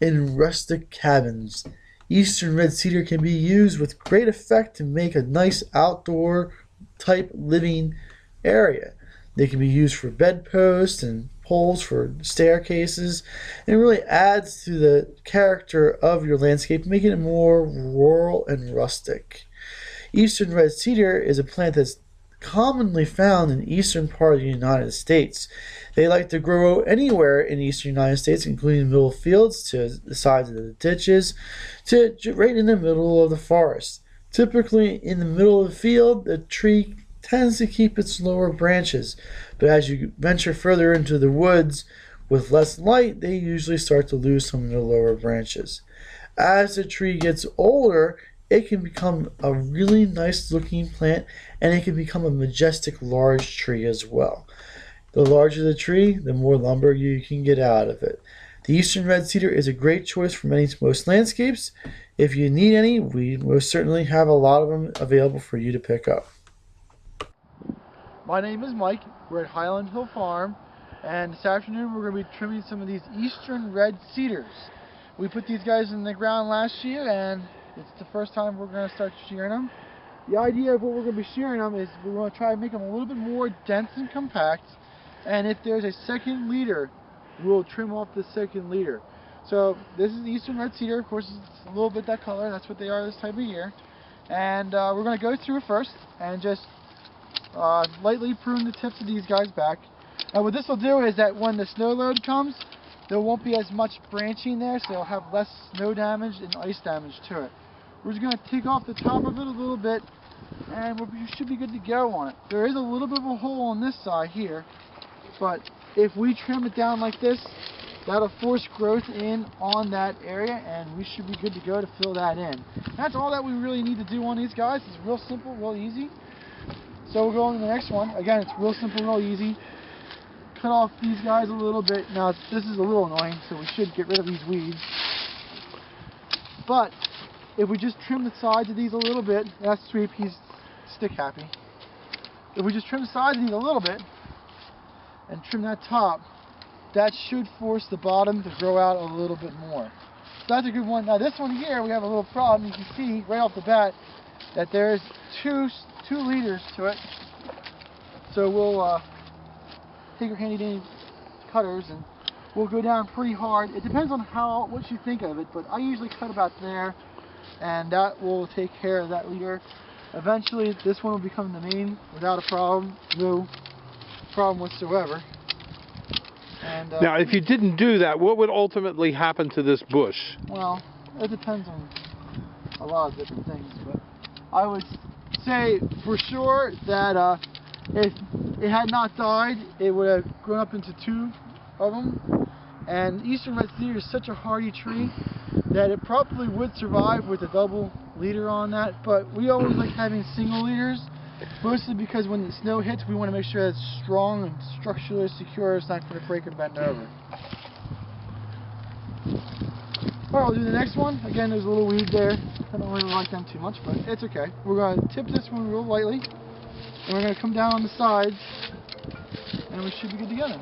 in rustic cabins. Eastern red cedar can be used with great effect to make a nice outdoor type living area. They can be used for bedposts and poles for staircases, and it really adds to the character of your landscape, making it more rural and rustic. Eastern red cedar is a plant that's commonly found in the eastern part of the United States. They like to grow anywhere in the eastern United States, including the middle of fields to the sides of the ditches to right in the middle of the forest. Typically, in the middle of the field, the tree tends to keep its lower branches, but as you venture further into the woods with less light, they usually start to lose some of their lower branches. As the tree gets older, it can become a really nice looking plant, and it can become a majestic large tree as well. The larger the tree, the more lumber you can get out of it. The eastern red cedar is a great choice for most landscapes. If you need any, we most certainly have a lot of them available for you to pick up. My name is Mike. We're at Highland Hill Farm, and this afternoon we're going to be trimming some of these eastern red cedars. We put these guys in the ground last year, and it's the first time we're going to start shearing them. The idea of what we're going to be shearing them is we're going to try to make them a little bit more dense and compact, and if there's a second leader, we'll trim off the second leader. So this is the eastern red cedar. Of course, it's a little bit that color. That's what they are this time of year. And we're going to go through first and just lightly prune the tips of these guys back. Now what this will do is that when the snow load comes, there won't be as much branching there, so you'll have less snow damage and ice damage to it. We're just going to take off the top of it a little bit, and we should be good to go on it. There is a little bit of a hole on this side here, but if we trim it down like this, that'll force growth in on that area, and we should be good to go to fill that in. That's all that we really need to do on these guys. It's real simple, real easy. So we'll go on to the next one. Again, it's real simple, real easy. Cut off these guys a little bit. Now, this is a little annoying, so we should get rid of these weeds. But if we just trim the sides of these a little bit, that's Sweep, he's stick happy. If we just trim the sides of these a little bit and trim that top, that should force the bottom to grow out a little bit more. So that's a good one. Now this one here, we have a little problem. You can see right off the bat that there's two leaders to it. So we'll take our handy dandy cutters and we'll go down pretty hard. It depends on what you think of it, but I usually cut about there, and that will take care of that leader. Eventually this one will become the main without a problem, no problem whatsoever. And, now if you didn't do that, what would ultimately happen to this bush? Well, it depends on a lot of different things, but I would say for sure that if it had not died, it would have grown up into two of them. And eastern red cedar is such a hardy tree that it probably would survive with a double leader on that, but we always like having single leaders, mostly because when the snow hits, we want to make sure that it's strong and structurally secure. It's not going to break and bend over. Alright, we'll do the next one. Again, there's a little weed there. I don't really like them too much, but it's okay. We're going to tip this one real lightly, and we're going to come down on the sides, and we should be good to go.